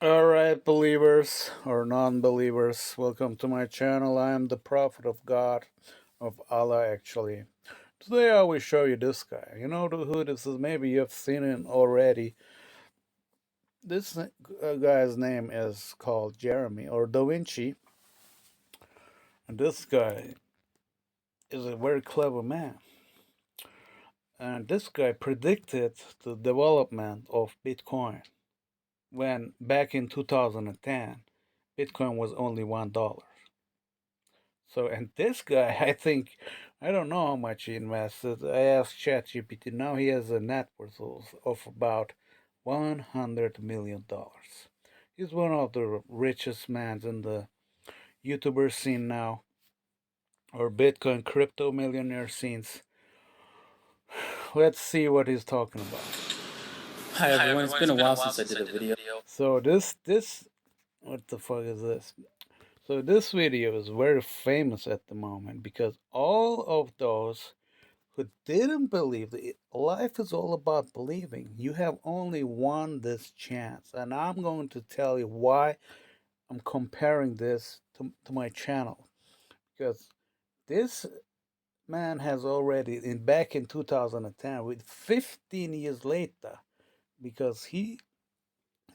Alright, believers or non believers, welcome to my channel. I am the Prophet of God, of Allah actually. Today I will show you this guy. You know who this is? Maybe you've seen him already. This guy's name is called Jeremy or Da Vinci, and this guy is a very clever man. And this guy predicted the development of Bitcoin when back in 2010, Bitcoin was only $1. So, and this guy, I think, I don't know how much he invested. I asked ChatGPT. Now he has a net worth of about $100 million. He's one of the richest men in the YouTuber scene now, or Bitcoin crypto millionaire scenes. Let's see what he's talking about. Hi everyone, it's been a while since I did a video. So what the fuck is this? So this video is very famous at the moment because all of those who didn't believe that life is all about believing. You have only one this chance, and I'm going to tell you why I'm comparing this to my channel because this man has already back in 2010 with 15 years later because he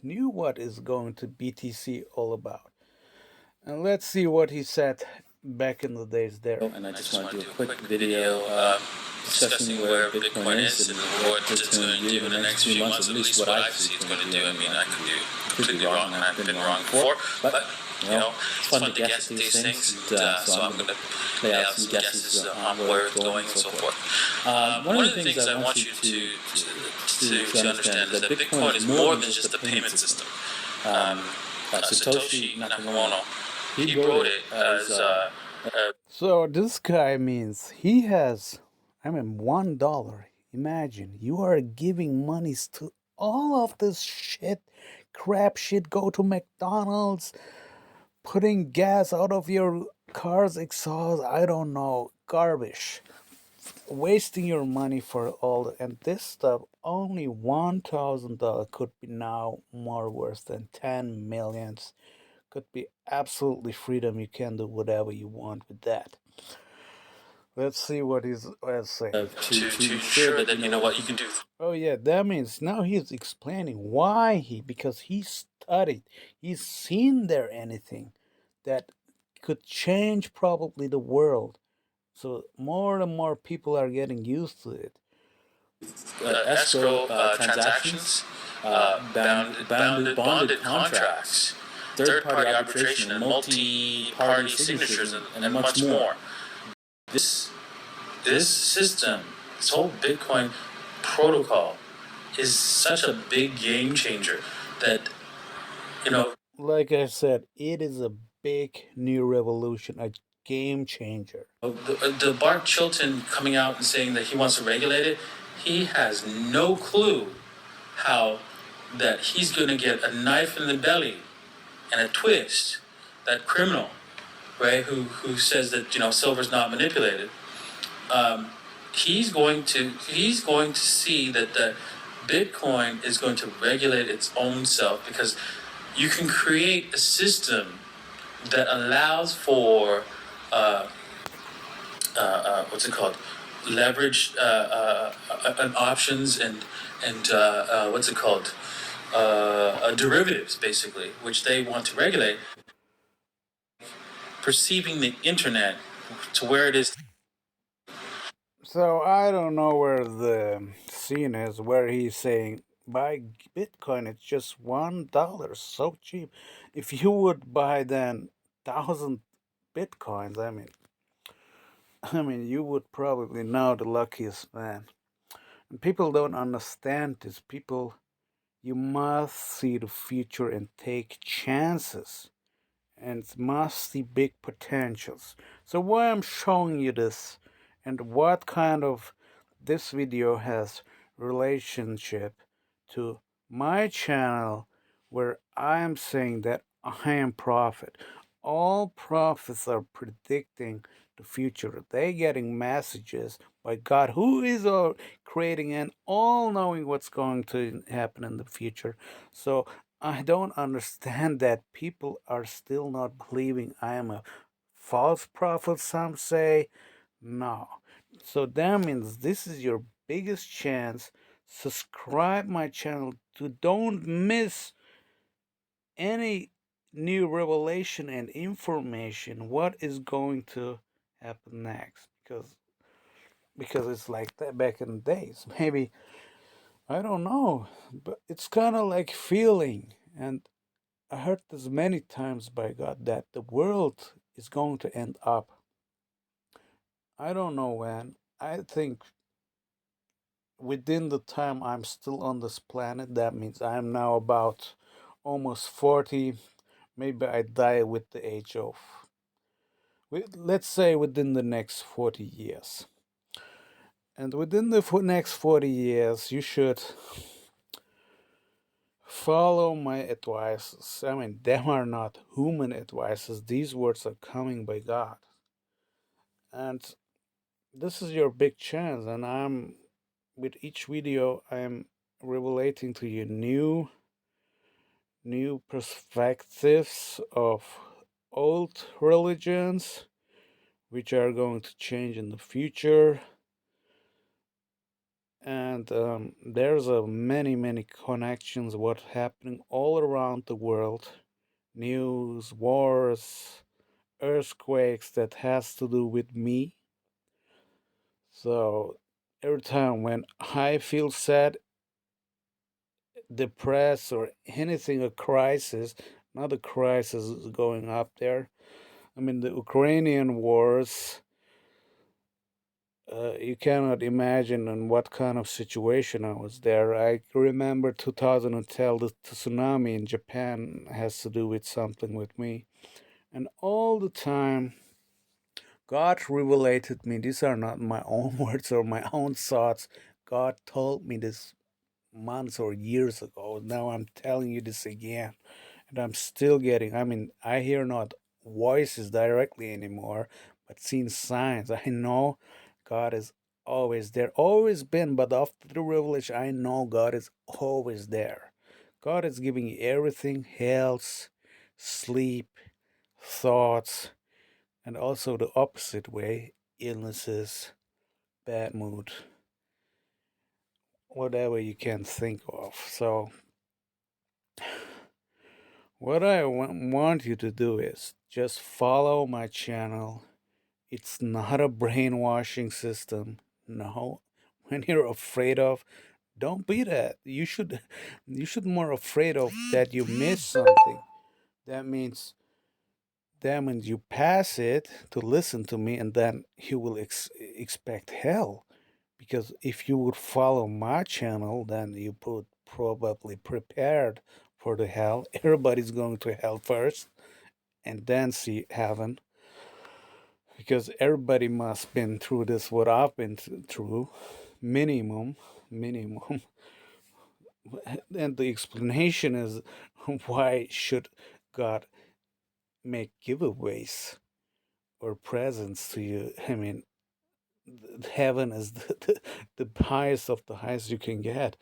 knew what is going to BTC all about. And let's see what he said back in the days there. And I just want to do a quick video discussing where Bitcoin is and what it's going to do in the next few months, at least what I see it's going to do. I mean, I could be wrong, and I've been wrong before, but it's fun to guess at these things, and, so I'm going to lay out some guesses on where it's going and so forth. One of the things I want you to understand is that Bitcoin is more than just a payment system. Satoshi Nakamoto, he wrote it as So this guy means he has, $1. Imagine you are giving monies to all of this shit, crap shit. Go to McDonald's, putting gas out of your car's exhaust. I don't know, garbage. Wasting your money for all, and this stuff only $1,000 could be now more worth than 10 millions. Could be absolutely freedom. You can do whatever you want with that. Let's see what he's saying. to ensure that you know what you can do. Oh yeah, that means now he's explaining why because he studied, he's seen there anything that could change probably the world. So more and more people are getting used to it. Escrow transactions, bonded contracts, third-party arbitration, and multi-party signatures, and much more. This system, this whole Bitcoin protocol, is such a big game changer that Like I said, it is a big new revolution, a game changer. the Bart Chilton coming out and saying that he wants to regulate it, he has no clue how that he's going to get a knife in the belly and a twist, that criminal, right, who says that silver's not manipulated. He's going to see that the Bitcoin is going to regulate its own self, because you can create a system that allows for what's it called, leverage options and what's it called, derivatives, basically, which they want to regulate, perceiving the internet to where it is. So I don't know where the scene is where he's saying buy Bitcoin. It's just $1, so cheap. If you would buy then 1,000 Bitcoins, you would probably know the luckiest man. And people don't understand this. People, you must see the future and take chances, and must see big potentials. So why I'm showing you this, and what kind of this video has relationship to my channel, where I am saying that I am prophet. All prophets are predicting the future. They getting messages by God, who is creating and all knowing what's going to happen in the future. So I don't understand that people are still not believing I am a false prophet, some say. No. So that means this is your biggest chance. Subscribe my channel to don't miss any new revelation and information what is going to happen next, because it's like that back in the days. Maybe, I don't know, but it's kind of like feeling. And I heard this many times by God that the world is going to end up. I don't know when. I think within the time I'm still on this planet, that means I'm now about almost 40. Maybe I die with the age of, let's say, within the next 40 years. And within the next 40 years, you should follow my advices. I mean, them are not human advices. These words are coming by God. And this is your big chance. And with each video, I'm revelating to you new perspectives of old religions, which are going to change in the future. And there's a many connections what happening all around the world, news, wars, earthquakes that has to do with me. So every time when I feel sad, depressed, or anything, a crisis, another crisis is going up there. I mean, the Ukrainian wars, you cannot imagine in what kind of situation I was there. I remember 2010, the tsunami in Japan has to do with something with me. And all the time, God revelated me. These are not my own words or my own thoughts. God told me this months or years ago. Now I'm telling you this again. And I'm still getting, I mean, I hear not voices directly anymore, but seeing signs. I know God is always there, always been, but after the revelation, I know God is always there. God is giving you everything: health, sleep, thoughts, and also the opposite way: illnesses, bad mood, whatever you can think of. So, what I want you to do is just follow my channel. It's not a brainwashing system. No. When you're afraid of, don't be that. You should more afraid of that you miss something. That means you pass it to listen to me, and then you will expect hell. Because if you would follow my channel, then you would probably prepared for the hell. Everybody's going to hell first and then see heaven, because everybody must been through this what I've been through, minimum. And the explanation is, why should God make giveaways or presents to you? I mean, heaven is the highest of the highest you can get.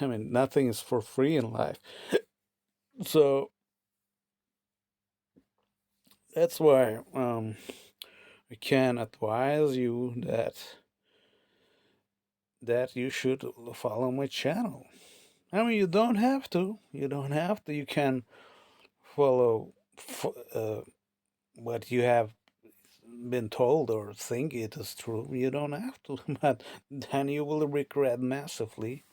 I mean, nothing is for free in life. So that's why I can advise you that you should follow my channel. I mean, you don't have to. You don't have to. You can follow what you have been told or think it is true. You don't have to, but then you will regret massively.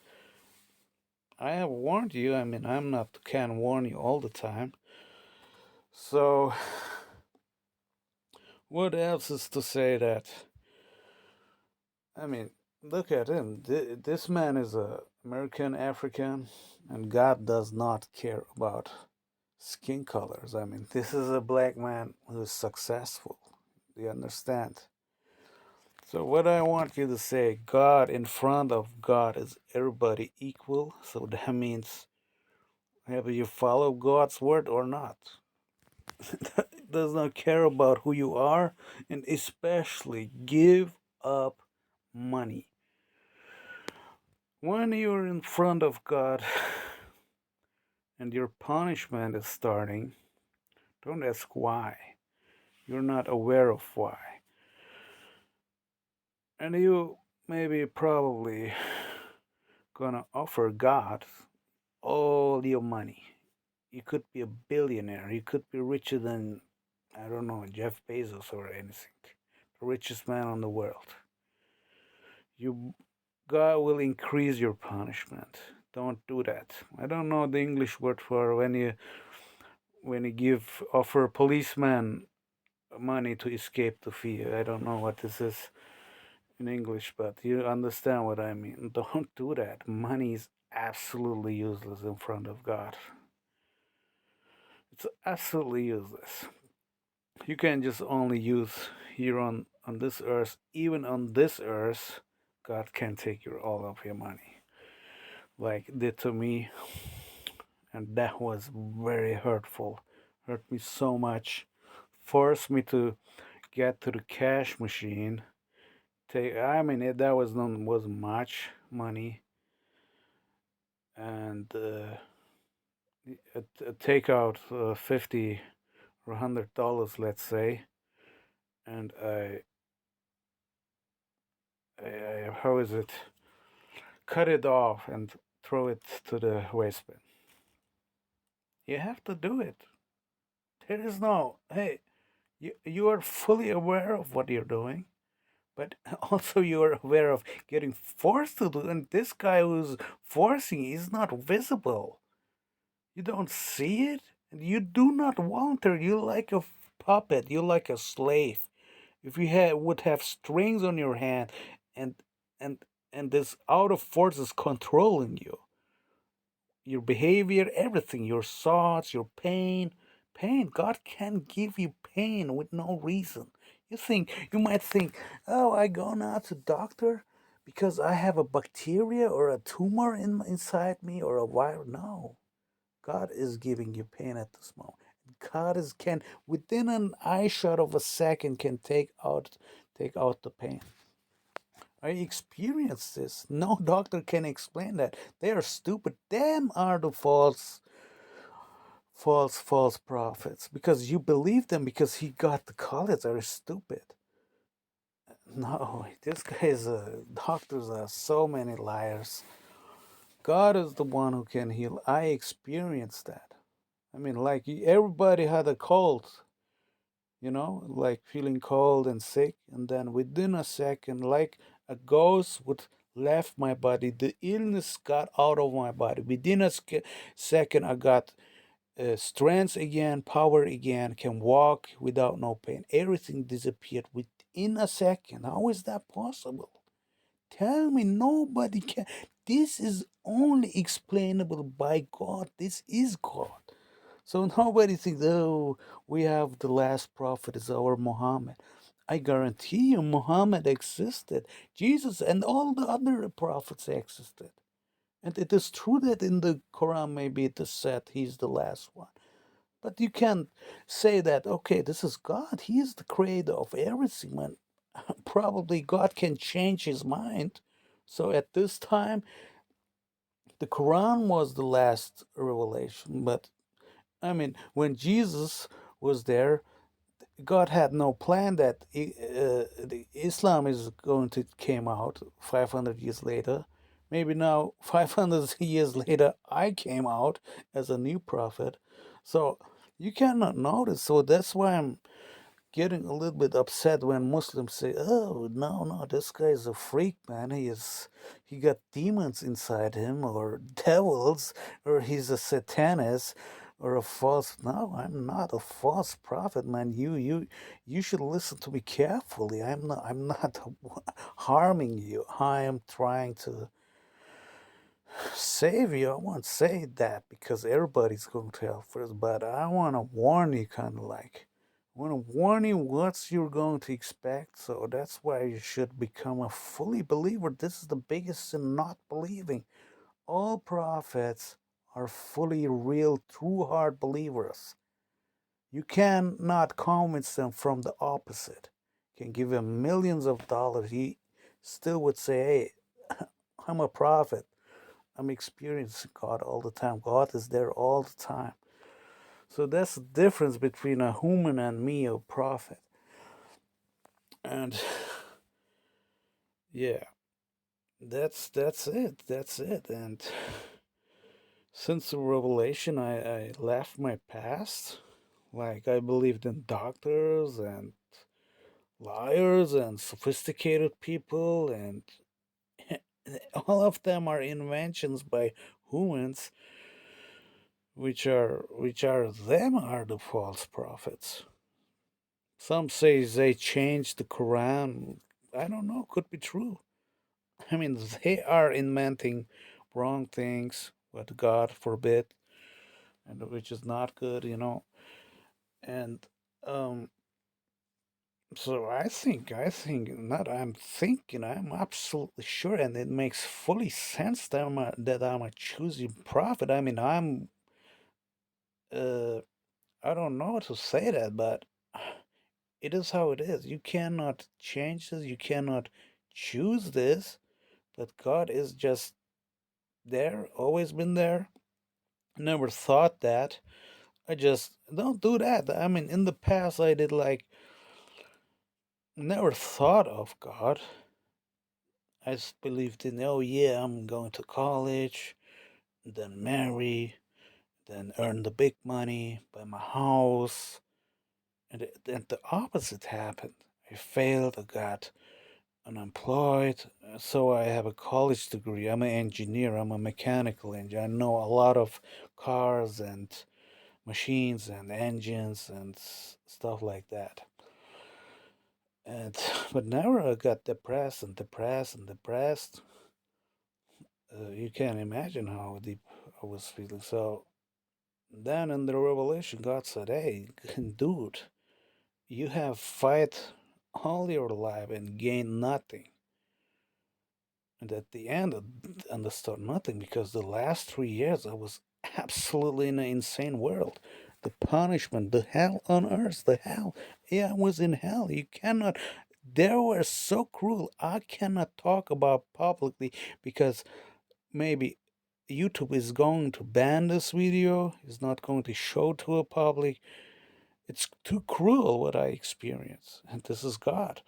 I have warned you. I mean, I'm not can warn you all the time. So, what else is to say that? I mean, look at him. This man is a American African, and God does not care about skin colors. I mean, this is a black man who is successful. Do you understand? So what I want you to say, God, in front of God, is everybody equal? So that means whether you follow God's word or not. Does not care about who you are, and especially give up money. When you're in front of God and your punishment is starting, don't ask why. You're not aware of why. And you maybe probably gonna offer God all your money. You could be a billionaire. You could be richer than, I don't know, Jeff Bezos or anything. The richest man in the world. You God will increase your punishment. Don't do that. I don't know the English word for when you give offer a policeman money to escape the fear. I don't know what this is in English, but you understand what I mean. Don't do that. Money is absolutely useless in front of God. It's absolutely useless. You can just only use here on this earth. Even on this earth, God can take your all of your money, like did to me, and that was very hurtful. Hurt me so much. Forced me to get to the cash machine. I mean, that wasn't much money, and take out 50 or $100, let's say, and how is it? Cut it off and throw it to the waste bin. You have to do it. There is no, hey, you are fully aware of what you're doing, but also you are aware of getting forced to do. And this guy who's forcing is not visible. You don't see it. You do not want her. You like a puppet. You like a slave. If you would have strings on your hand, and and and this out of force is controlling you, your behavior, everything, your thoughts, your pain. Pain. God can give you pain with no reason. You might think, oh, I go now to doctor because I have a bacteria or a tumor inside me or a virus. No, God is giving you pain at this moment. God is can within an eye shot of a second can take out the pain. I experienced this. No doctor can explain that. They are stupid. Them are the false prophets because you believe them because he got the college. Are stupid. No, this guy's doctors are so many liars. God is the one who can heal. I experienced that. I mean, like everybody had a cold, like feeling cold and sick, and then within a second, like a ghost would left my body. The illness got out of my body. Within a second, I got strength again, power again, can walk without no pain. Everything disappeared within a second. How is that possible? Tell me, nobody can. This is only explainable by God. This is God. So nobody thinks, oh, we have the last prophet is our Muhammad. I guarantee you, Muhammad existed. Jesus and all the other prophets existed. And it is true that in the Quran, maybe it is said he's the last one. But you can't say that, okay, this is God. He is the creator of everything. Man. Probably God can change his mind. So at this time, the Quran was the last revelation. But I mean, when Jesus was there, God had no plan that the Islam is going to came out 500 years later. Maybe now 500 years later, I came out as a new prophet. So you cannot notice. So that's why I'm getting a little bit upset when Muslims say, "Oh no, this guy is a freak, man. He got demons inside him, or devils, or he's a satanist, or a false." No, I'm not a false prophet, man. You should listen to me carefully. I'm not harming you. I am trying to save you. I won't say that because everybody's going to hell first, but I want to warn you, kind of like. I want to warn you what you're going to expect. So that's why you should become a fully believer. This is the biggest sin, not believing. All prophets are fully real, true heart believers. You cannot convince them from the opposite. You can give him millions of dollars. He still would say, hey, I'm a prophet. I'm experiencing God all the time. God is there all the time. So that's the difference between a human and me, a prophet. And yeah, that's it. That's it. And since the revelation, I left my past. Like I believed in doctors and liars and sophisticated people, and all of them are inventions by humans, which are them are the false prophets. Some say they changed the Quran. I don't know, could be true. I mean, they are inventing wrong things, what God forbid, and which is not good. And um, so not I'm thinking, I'm absolutely sure, and it makes fully sense that I'm a choosing prophet. I mean, uh, I don't know how to say that, but it is how it is. You cannot change this. You cannot choose this. But God is just there, always been there. Never thought that. I just don't do that. I mean, in the past, I did like never thought of God. I just believed in, oh yeah, I'm going to college, then marry, then earn the big money, buy my house, and then the opposite happened. I failed. I got unemployed. So I have a college degree. I'm an engineer. I'm a mechanical engineer. I know a lot of cars and machines and engines and stuff like that. And but never I got depressed and depressed and depressed. You can't imagine how deep I was feeling. So then in the revelation, God said, "Hey, dude, you have fight all your life and gain nothing." And at the end, I understood nothing because the last 3 years I was absolutely in an insane world. The punishment, the hell on earth, the hell. Yeah, I was in hell. You cannot. They were so cruel. I cannot talk about publicly because maybe YouTube is going to ban this video. It's not going to show to a public. It's too cruel what I experience, and this is God.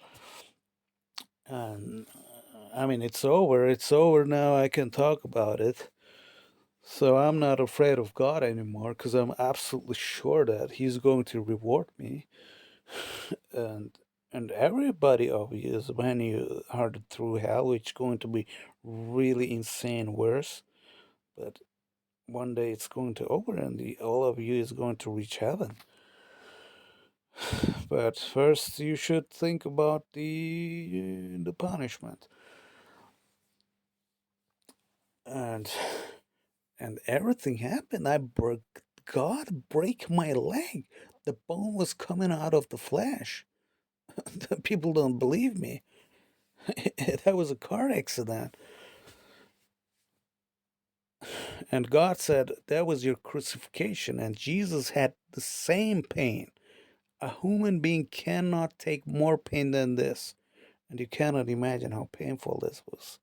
And I mean, it's over. It's over now. I can talk about it. So I'm not afraid of God anymore because I'm absolutely sure that He's going to reward me. And everybody of you is when you are through hell, which is going to be really insane worse. But one day it's going to over, and all of you is going to reach heaven. But first, you should think about the punishment. And everything happened. God break my leg. The bone was coming out of the flesh. The people don't believe me. That was a car accident. And God said that was your crucifixion, and Jesus had the same pain. A human being cannot take more pain than this. And you cannot imagine how painful this was.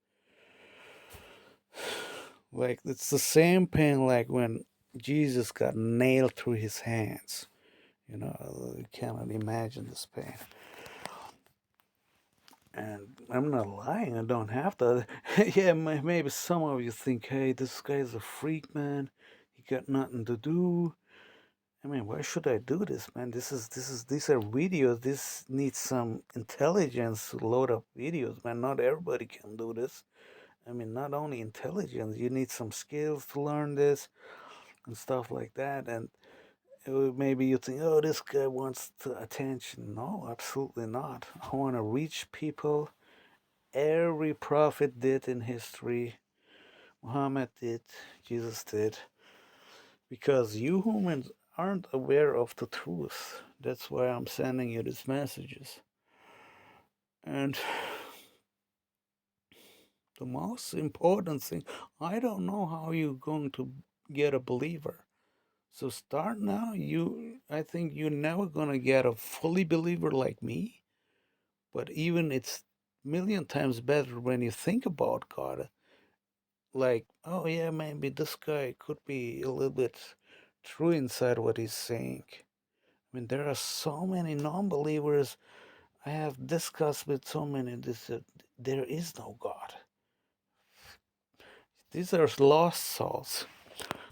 Like, it's the same pain like when Jesus got nailed through his hands. You cannot imagine this pain. And I'm not lying, I don't have to. Yeah, maybe some of you think, hey, this guy's a freak, man. He got nothing to do. I mean, why should I do this, man? These are videos. This needs some intelligence to load up videos, man. Not everybody can do this. I mean, not only intelligence, you need some skills to learn this and stuff like that. And maybe you think, oh, this guy wants attention. No, absolutely not. I want to reach people. Every prophet did in history. Muhammad did. Jesus did. Because you humans aren't aware of the truth. That's why I'm sending you these messages. And the most important thing, I don't know how you're going to get a believer. So start now. I think you're never gonna get a fully believer like me. But even it's million times better when you think about God. like, oh yeah, maybe this guy could be a little bit true inside what he's saying. I mean, there are so many non-believers I have discussed with so many. This there is no God. These are lost souls.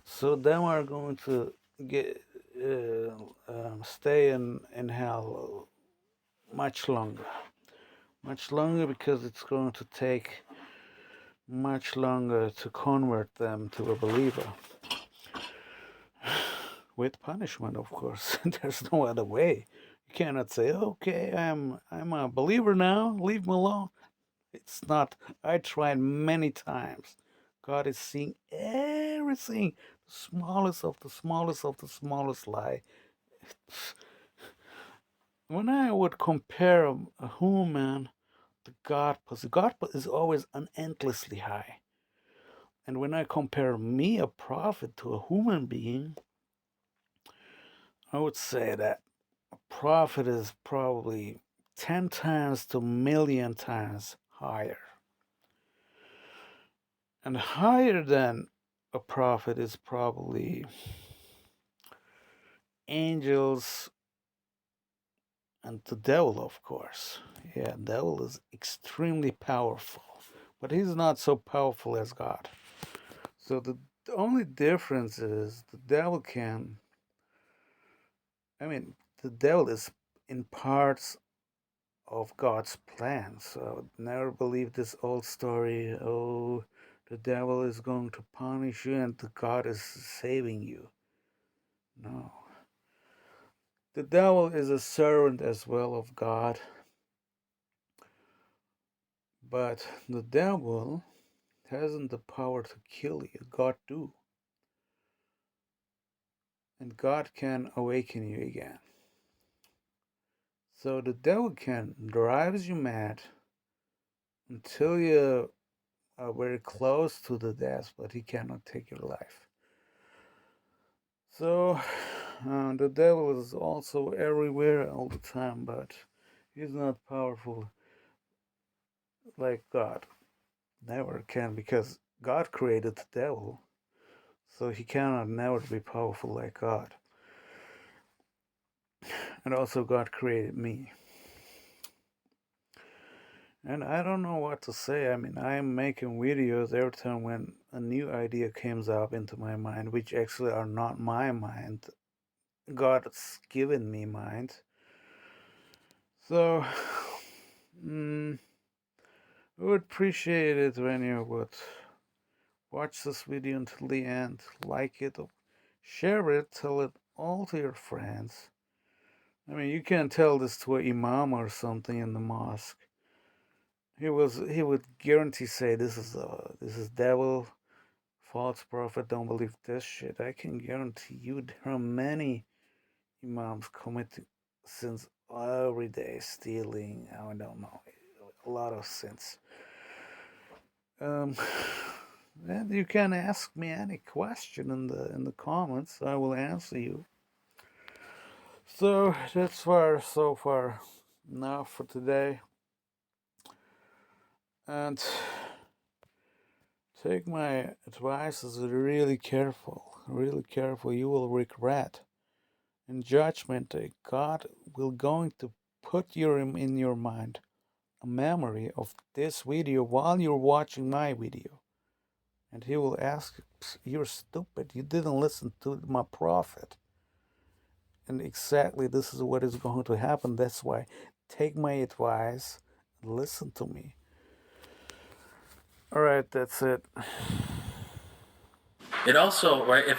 So them are going to get stay in hell much longer because it's going to take much longer to convert them to a believer. With punishment, of course. There's no other way. You cannot say, "Okay, I'm a believer now. Leave me alone." It's not. I tried many times. God is seeing everything, the smallest of the smallest of the smallest lie. When I would compare a human to God, because God is always unendlessly high. And when I compare me, a prophet, to a human being, I would say that a prophet is probably 10 times to a million times higher. And higher than a prophet is probably angels and the devil, of course. Yeah, devil is extremely powerful, but he's not so powerful as God. So the only difference is the devil can, I mean, the devil is in parts of God's plan. So never believe this old story, oh, the devil is going to punish you and the God is saving you. No. The devil is a servant as well of God, but the devil hasn't the power to kill you. God do. And God can awaken you again. So the devil can drive you mad until you are very close to the death, but he cannot take your life. So the devil is also everywhere all the time, but he's not powerful like God. Never can, because God created the devil, so he cannot never be powerful like God. And also God created me. And I don't know what to say. I mean, I'm making videos every time when a new idea comes up into my mind, which actually are not my mind. God's given me mind. So, I would appreciate it when you would watch this video until the end, like it, share it, tell it all to your friends. I mean, you can tell this to an imam or something in the mosque. He would guarantee say this is devil, false prophet, don't believe this shit. I can guarantee you there are many imams committing sins every day, stealing, I don't know, a lot of sins. And you can ask me any question in the comments. I will answer you. So that's so far now for today. And take my advices really careful, really careful. You will regret. In judgment day, God will going to put in your mind a memory of this video while you're watching my video. And he will ask, you're stupid, you didn't listen to my prophet. And exactly this is what is going to happen. That's why take my advice and listen to me. All right, that's it. It also, right, if it